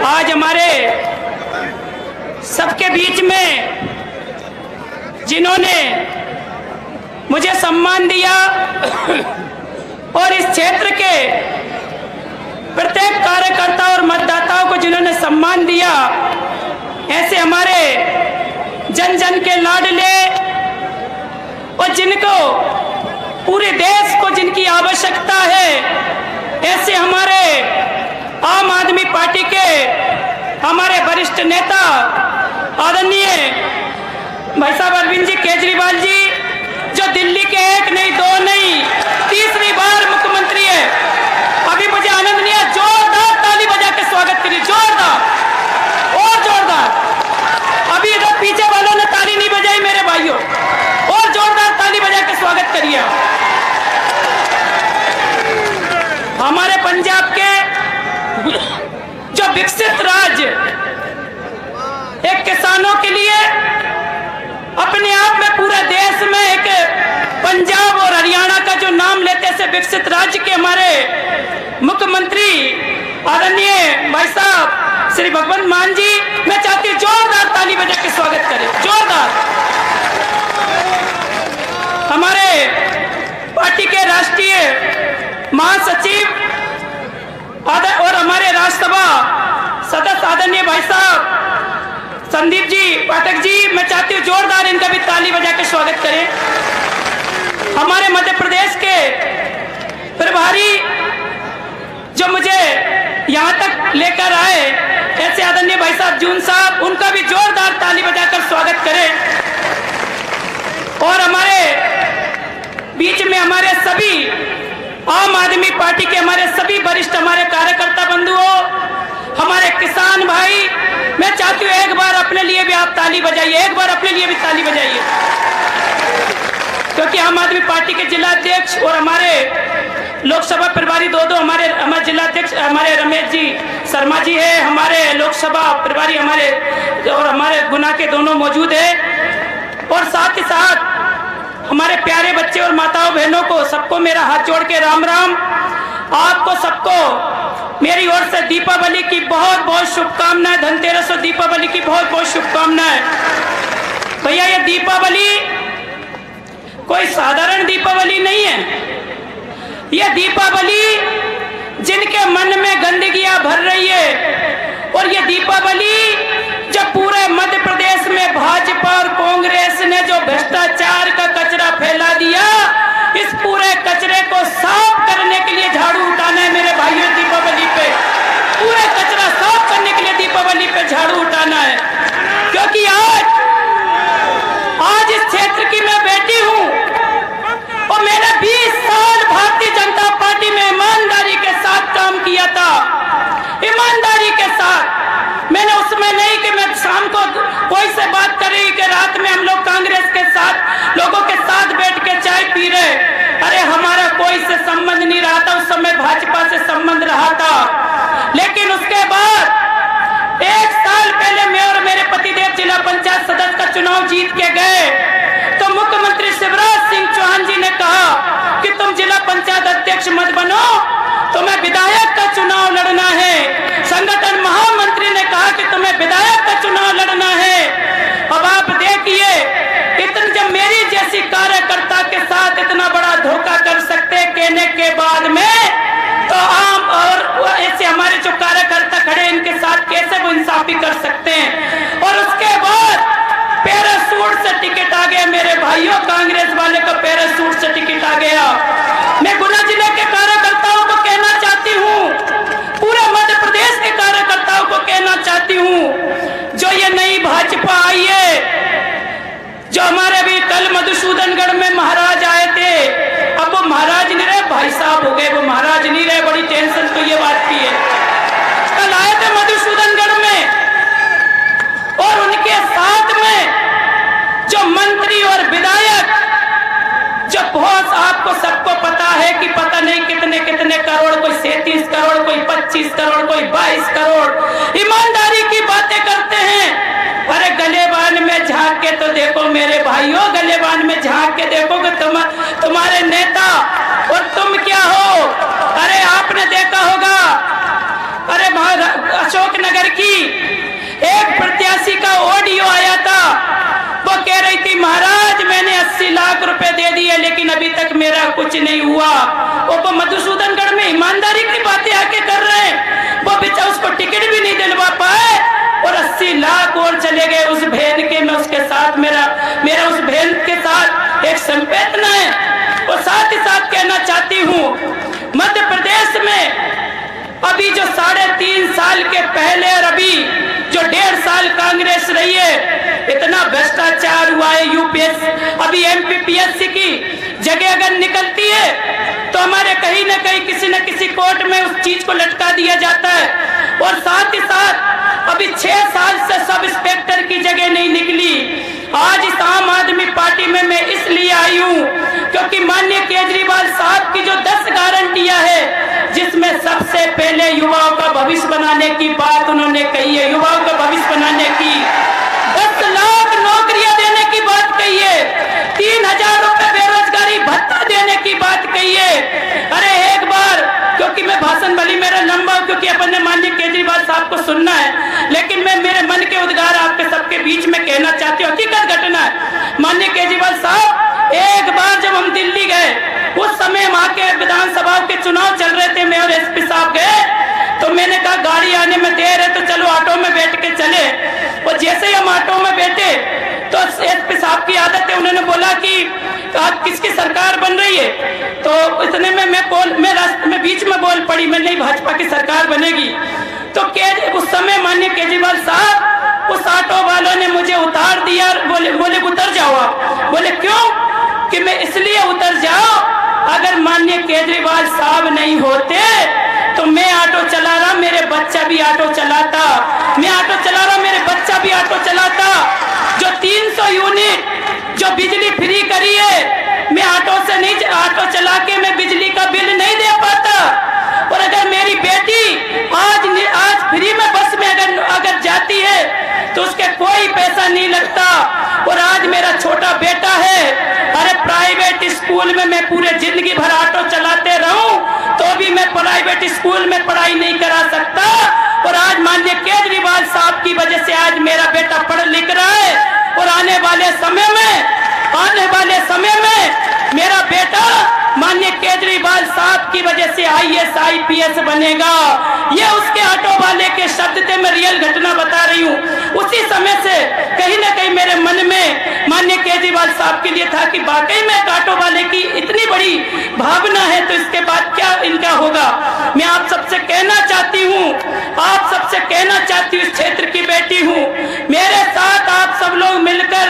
आज हमारे सबके बीच में जिन्होंने मुझे सम्मान दिया और इस क्षेत्र के प्रत्येक कार्यकर्ता और मतदाताओं को जिन्होंने सम्मान दिया, ऐसे हमारे जन जन के लाडले और जिनको पूरे देश को जिनकी आवश्यकता है, ऐसे हमारे आम आदमी पार्टी के हमारे वरिष्ठ नेता आदरणीय भाई साहब अरविंद जी केजरीवाल जी, जो दिल्ली के एक नहीं दो नहीं तीसरी बार मुख्यमंत्री है। अभी मुझे आनंद नहीं है, जोरदार ताली बजा के स्वागत करिए, जोरदार और जोरदार। अभी इधर पीछे वालों ने ताली नहीं बजाई मेरे भाइयों, और जोरदार ताली बजा के स्वागत करिए। हमारे पंजाब के जो विकसित राज्य एक किसानों के लिए अपने आप में पूरे देश में एक पंजाब और हरियाणा का जो नाम लेते से विकसित राज्य के हमारे मुख्यमंत्री आदरणीय भाई साहब श्री भगवंत मान जी, मैं चाहती हूँ जोरदार ताली बजा के स्वागत करें, जोरदार। हमारे पार्टी के राष्ट्रीय महासचिव और हमारे राज्यसभा सदस्य आदरणीय भाई साहब संदीप जी पाठक जी, मैं चाहती हूँ जोरदार इनका भी ताली बजा के स्वागत करें। हमारे मध्य प्रदेश के प्रभारी जो मुझे यहाँ तक लेकर आए, ऐसे आदरणीय भाई साहब जून साहब, उनका भी जोरदार ताली बजाकर स्वागत करें। और हमारे बीच में हमारे सभी आम आदमी पार्टी के हमारे सभी वरिष्ठ हमारे कार्यकर्ता बंधुओं, हमारे किसान भाई, मैं चाहती हूँ एक बार अपने लिए भी आप ताली बजाइए, एक बार अपने लिए भी ताली बजाइए, क्योंकि आम आदमी पार्टी के जिलाध्यक्ष और हमारे लोकसभा प्रभारी दो हमारे जिलाध्यक्ष हमारे रमेश जी शर्मा जी है, हमारे लोकसभा प्रभारी हमारे और हमारे गुना के दोनों मौजूद है। और साथ ही साथ हमारे प्यारे बच्चे और माताओं बहनों को सबको मेरा हाथ जोड़ के राम राम। आपको सबको मेरी ओर से दीपावली की बहुत बहुत शुभकामनाएं, धनतेरस और दीपावली की बहुत बहुत शुभकामनाएं। भैया ये दीपावली कोई साधारण दीपावली नहीं है, ये दीपावली जिनके मन में गंदगियां भर रही है, और ये दीपावली जब पूरे मध्य प्रदेश में भाजपा और कांग्रेस ने जो भ्रष्टाचार का कचरा फैला दिया, इस पूरे कचरे को साफ करने के लिए झाड़ू उठाना है मेरे भाइयों। दीपावली पे पूरे कचरा साफ करने के लिए दीपावली पे झाड़ू उठाना है, क्योंकि आज इस क्षेत्र की मैं बेटी हूं और मैंने 20 साल भारतीय जनता पार्टी में ईमानदारी के साथ काम किया था, ईमानदारी के साथ। मैंने उसमें नहीं कि मैं शाम को कोई से बात करी कि रात में हम लोग कांग्रेस के साथ लोगों के साथ बैठ के चाय पी रहे, अरे हमारा कोई से संबंध नहीं रहा था, उस समय भाजपा से संबंध रहा था। लेकिन उसके बाद 1 साल पहले मैं और मेरे पतिदेव जिला पंचायत सदस्य का चुनाव जीत के गए, तो मुख्यमंत्री शिवराज सिंह चौहान जी ने कहा कि तुम जिला पंचायत अध्यक्ष मत बनो, तुम्हें विधायक का चुनाव लड़ना है। संगठन महामंत्री ने कहा कि तुम्हें विधायक का चुनाव लड़ना है। अब आप देखिए, जब मेरी जैसी कार्यकर्ता के साथ इतना बड़ा धोखा कर सकते कहने के बाद में, तो आम और ऐसे हमारे जो कार्यकर्ता खड़े इनके साथ कैसे वो इंसाफी कर सकते हैं। और उसके बाद पैरासूट से टिकट आ गया मेरे भाइयों, कांग्रेस वाले का पैरासूट से टिकट आ गया। मैं गुना जिले के कार्यकर्ताओं को कहना चाहती हूँ, पूरे मध्य प्रदेश के कार्यकर्ताओं को कहना चाहती हूँ, जो ये नई भाजपा आई है, जो हमारे भी कल मधुसूदनगढ़ में महाराज आए थे, अब वो महाराज नहीं रहे, भाई साहब हो गए, वो महाराज नहीं रहे। बड़ी टेंशन तो ये बात की है। कल आए थे मधुसूदनगढ़ में, और उनके साथ में जो मंत्री और विधायक, जो बहुत आपको सबको पता है कि पता नहीं कितने कितने करोड़, कोई 37 करोड़, कोई 25 करोड़, कोई 22 करोड़ ईमानदारी की बातें करते हैं। अरे गलेबान में झांक के तो देखो मेरे भाइयों, गलेबान में झांक के देखो कि तुम्हारे नेता और तुम क्या हो। अरे आपने देखा होगा, अरे अशोक नगर की लाख रुपए दे दिए, लेकिन अभी तक मेरा कुछ नहीं हुआ। वो मधुसूदनगढ़ में ईमानदारी की बातें आके कर रहे हैं, वो बेचा उसको टिकट भी नहीं दिलवा पाए और 80 लाख और चले गए उस बहन के। मैं उसके साथ मेरा उस बहन के साथ एक संवेदना है। और साथ ही साथ कहना चाहती हूँ, मध्य प्रदेश में अभी जो 3.5 साल के पहले और अभी जो 1.5 साल कांग्रेस रही है, इतना भ्रष्टाचार हुआ है। यूपीएस अभी एमपीपीएससी की जगह अगर निकलती है तो हमारे कहीं ना कहीं किसी न किसी कोर्ट में उस चीज को लटका दिया जाता है। और साथ ही साथ अभी 6 साल से सब इंस्पेक्टर की जगह नहीं निकली। आज इस आम आदमी पार्टी में मैं इसलिए आई हूँ क्योंकि माननीय केजरीवाल साहब की जो 10 गारंटियां है, जिसमें सबसे पहले युवाओं का भविष्य बनाने की बात उन्होंने कही है। युवाओं का भविष्य बनाने की 10 लाख नौकरियां देने की बात कही है, 3000 रुपए बेरोजगारी भत्ता देने की बात कही है। अरे एक बार, क्योंकि मैं भाषण भली मेरा लंबा हूं, क्योंकि अपन ने माननीय केजरीवाल साहब को सुनना है, लेकिन मैं मेरे मन के उद्गार आपके सबके बीच में कहना चाहती हूँ। हकीकत घटना है। माननीय केजरीवाल साहब, एक बार जब हम दिल्ली गए, उस समय वहां के विधानसभा के चुनाव चल रहे थे, मैं और एसपी साहब गए तो मैंने कहा गाड़ी आने में देर है तो चलो ऑटो में बैठ के चले। और जैसे ही हम ऑटो में बैठे तो एसपी साहब की आदत है, उन्होंने बोला कि आप किसकी सरकार बन रही है। तो इतने में मैं रास्ते में बीच में बोल पड़ी, मैं नहीं भाजपा की सरकार बनेगी। तो उस समय माननीय केजरीवाल साहब, उस ऑटो वालों ने मुझे उतार दिया, बोले उतर जाओ आप। बोले क्यों? कि मैं इसलिए उतर जाओ, अगर माननीय केजरीवाल साहब नहीं होते तो मैं ऑटो चला रहा, मेरे बच्चा भी ऑटो चलाता, मैं ऑटो चला रहा, मेरे बच्चा भी ऑटो चलाता। जो 300 यूनिट जो बिजली फ्री करी है, मैं ऑटो चला के मैं बिजली का बिल नहीं दे पाता। और अगर मेरी बेटी आज फ्री में बस में अगर जाती है तो उसके कोई पैसा नहीं लगता। और आज मेरा छोटा बेटा है, अरे प्राइवेट स्कूल में मैं पूरे जिंदगी भर ऑटो चलाते रहूं तो भी मैं प्राइवेट स्कूल में पढ़ाई नहीं करा सकता। और आज माननीय केजरीवाल साहब की वजह से आज मेरा बेटा पढ़ लिख रहा है और आने वाले समय में मेरा बेटा माननीय केजरीवाल साहब की वजह से IAS IPS बनेगा। ये उसके ऑटो वाले के शब्द थे, मैं रियल घटना बता रही हूँ। उसी समय से कहीं ना कहीं मेरे मन में माननीय केजरीवाल साहब के लिए था कि वाकई में ऑटो वाले की इतनी बड़ी भावना है तो इसके बाद क्या इनका होगा। मैं आप सबसे कहना चाहती हूँ, इस क्षेत्र की बेटी हूँ, मेरे साथ आप सब लोग मिलकर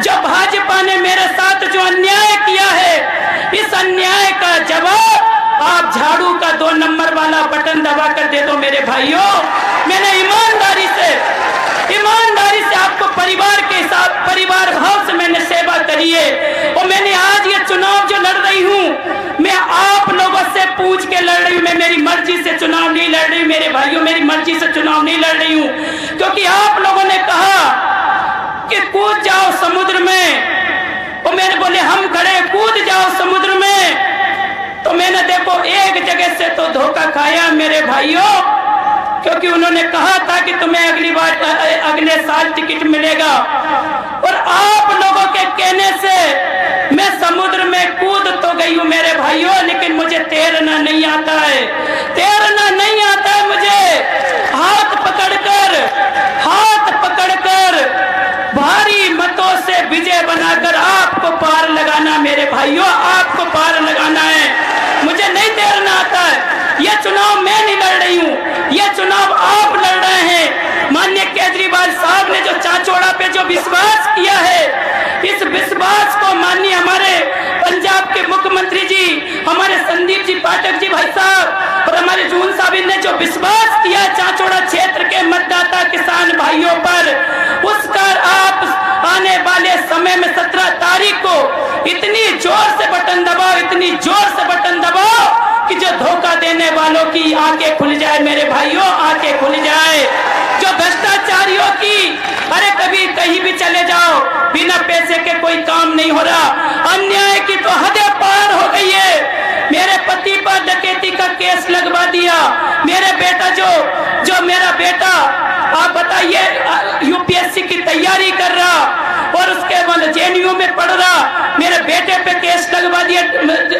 जो भाजपा ने मेरे साथ जो अन्याय किया है, इस अन्याय का जवाब आप झाड़ू का 2 नंबर वाला बटन दबा कर दे दो मेरे भाइयों। मैंने ईमानदारी से आपको परिवार भाव से मैंने सेवा करी है। और मैंने आज ये चुनाव जो लड़ रही हूँ, मैं आप लोगों से पूछ के लड़ रही हूँ। मैं मेरी मर्जी से चुनाव नहीं लड़ रही हूँ मेरे भाइयों, मेरी मर्जी से चुनाव नहीं लड़ रही हूँ, क्योंकि आप लोगों ने कहा कि कूद जाओ समुद्र में, और मैंने बोले हम खड़े, कूद जाओ समुद्र में। तो मैंने देखो एक जगह से तो धोखा खाया मेरे भाइयों, क्योंकि उन्होंने कहा था कि तुम्हें अगले साल टिकट मिलेगा। और आप लोगों के कहने से मैं समुद्र में कूद तो गई हूँ मेरे भाइयों, लेकिन मुझे तैरना नहीं आता है, मुझे हाथ पकड़कर भारी मतों से विजय बनाकर आपको पार लगाना मेरे भाइयों, आपको पार लगाना है। मुझे नहीं तैरना आता है। यह चुनाव मैं नहीं लड़ रही हूँ, यह चुनाव आप लड़ रहे हैं। माननीय केजरीवाल साहब ने जो चाचौड़ा पे जो विश्वास किया है, इस विश्वास को माननीय हमारे पंजाब के मुख्यमंत्री जी, हमारे संदीप जी पाठक जी भाई साहब और हमारे जून साहब ने जो विश्वास किया चाचौड़ा क्षेत्र के मतदाता किसान भाइयों पर, उसका आप आने वाले समय में 17 तारीख को इतनी जोर से बटन दबाओ कि जो धोखा देने वालों की आंखें खुल जाए मेरे भाइयों, आंखें खुल जाए। जो भ्रष्टाचारियों की, अरे कभी कहीं भी चले जाओ, बिना पैसे के कोई काम नहीं हो रहा। अन्याय की तो हदें पार हो गई है। मेरे पति पर डकैती का केस लगवा दिया। मेरे बेटा जो मेरा बेटा आप बताइए UPSC की तैयारी कर रहा और उसके बाद JNU में पढ़ रहा, मेरे बेटे दिया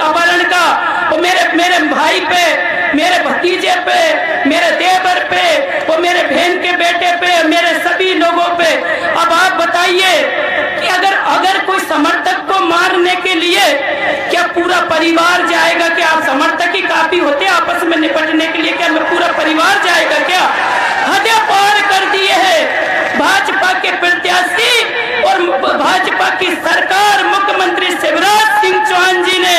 अपहरण का, वो मेरे भाई पे, मेरे भतीजे पे, मेरे देवर पे, वो मेरे बहन के बेटे पे, मेरे सभी लोगों पे। अब आप बताइए कि अगर कोई समर्थक को मारने के लिए क्या पूरा परिवार जाएगा? क्या आप समर्थक ही काफी होते आपस में निपटने के लिए? क्या पूरा परिवार जाएगा? क्या हदें पार कर दिए है भाजपा के प्रत्याशी और भाजपा की सरकार, मुख्यमंत्री शिवराज सिंह चौहान जी ने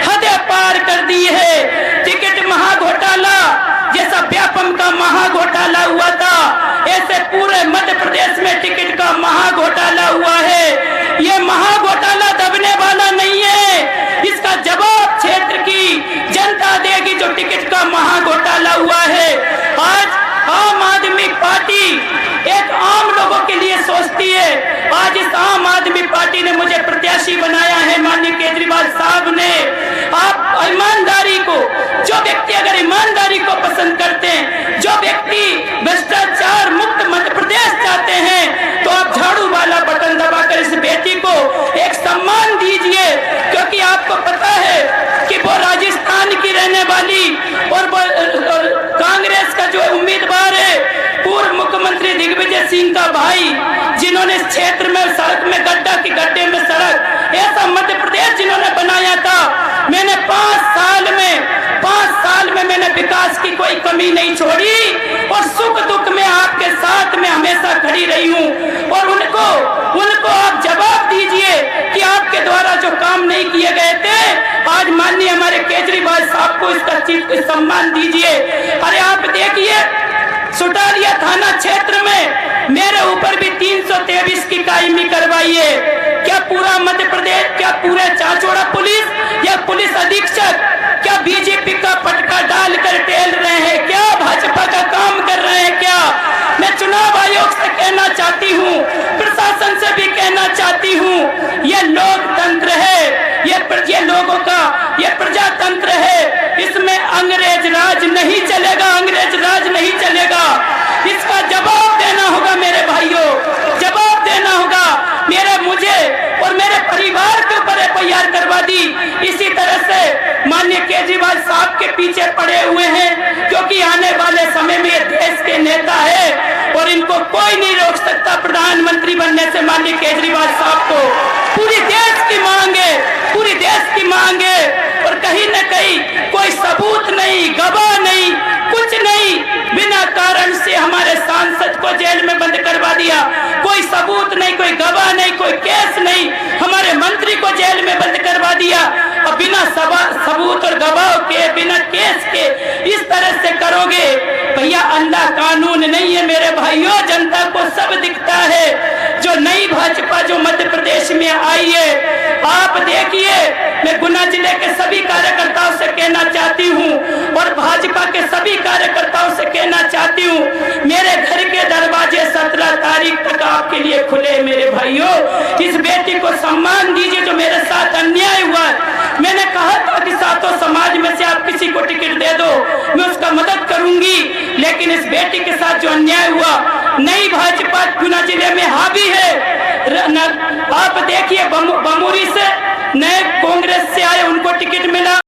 हदें पार कर दी है। टिकट महाघोटाला जैसा व्यापम का महाघोटाला हुआ था, ऐसे पूरे मध्य प्रदेश में टिकट का महाघोटाला हुआ है। ये महाघोटाला दबने वाला नहीं है, इसका जवाब क्षेत्र की जनता देगी जो टिकट का महाघोटाला हुआ है। आज आम आदमी पार्टी एक आम लोगों के लिए सोचती है। आज इस आम आदमी पार्टी ने मुझे प्रत्याशी बनाया है माननीय केजरीवाल साहब ने। आप ईमानदारी को, जो व्यक्ति अगर ईमानदारी को पसंद करते हैं, जो व्यक्ति भ्रष्टाचार मुक्त मध्य प्रदेश चाहते हैं, तो आप झाड़ू वाला बटन दबाकर इस बेटी को एक सम्मान दीजिए, क्योंकि आपको पता है कि वो राजस्थान की रहने वाली और कांग्रेस का जो उम्मीदवार है पूर्व मुख्यमंत्री दिग्विजय सिंह का भाई, जिन्होंने इस क्षेत्र में सड़क में गड्ढा की गड्ढे में सड़क, ऐसा मध्य प्रदेश जिन्होंने बनाया था। मैंने 5 साल में मैंने विकास की कोई कमी नहीं छोड़ी और सुख दुख में आपके साथ में हमेशा खड़ी रही हूं। और उनको आप जवाब दीजिए कि आपके द्वारा जो काम नहीं किए गए थे, आज माननीय हमारे केजरीवाल साहब को इसका चीज सम्मान दीजिए। अरे आप देखिए, सुटालिया थाना क्षेत्र में मेरे ऊपर भी 323 की कायमी करवाई है। क्या पूरा मध्य प्रदेश, क्या पूरे चाचौड़ा पुलिस या पुलिस अधीक्षक क्या बीजेपी का पटका डालकर टेल रहे हैं? क्या भाजपा का काम कर रहे हैं? क्या मैं चुनाव आयोग से कहना चाहती हूँ, प्रशासन से भी कहना चाहती हूँ, ये लोकतंत्र है, ये लोगों का ये प्रजातंत्र है, इसमें अंग्रेज राज नहीं चलेगा, अंग्रेज राज नहीं चलेगा। इसका जवाब देना होगा मेरे भाइयों, जवाब देना होगा। मुझे और मेरे परिवार के ऊपर एफआईआर करवा दी। इसी तरह से माननीय केजरीवाल साहब के पीछे पड़े हुए हैं, क्योंकि आने वाले समय में ये देश के नेता है और इनको कोई नहीं रोक सकता प्रधानमंत्री बनने से। माननीय केजरीवाल साहब को पूरी देश की मांग है, पूरी देश की मांग है, और कहीं न कहीं कोई सबूत नहीं, गवाह नहीं, कुछ नहीं, बिना कारण से हमारे सांसद को जेल में बंद करवा दिया। कोई सबूत नहीं, कोई गवाह नहीं, कोई केस नहीं, हमारे मंत्री को जेल में बंद करवा दिया। और बिना सबूत और गवाह के, बिना केस के इस तरह से करोगे भैया, अंधा कानून नहीं है मेरे भाइयों। जनता को सब दिखता है। जो नई भाजपा जो मध्य प्रदेश में आई है, आप देखिए, मैं गुना जिले के सभी कार्यकर्ताओं से कहना चाहती हूँ और भाजपा के सभी कार्यकर्ताओं से कहना चाहती हूँ, मेरे घर के दरवाजे 17 तारीख तक आपके लिए खुले मेरे भाइयों। इस बेटी को सम्मान दीजिए जो मेरे साथ अन्याय हुआ। मैंने कहा था कि सातों समाज में से आप किसी को टिकट दे दो, मैं उसका मदद करूंगी, लेकिन इस बेटी के साथ जो अन्याय हुआ, नई भाजपा गुना जिले में हावी है। आप देखिए, बमूरी से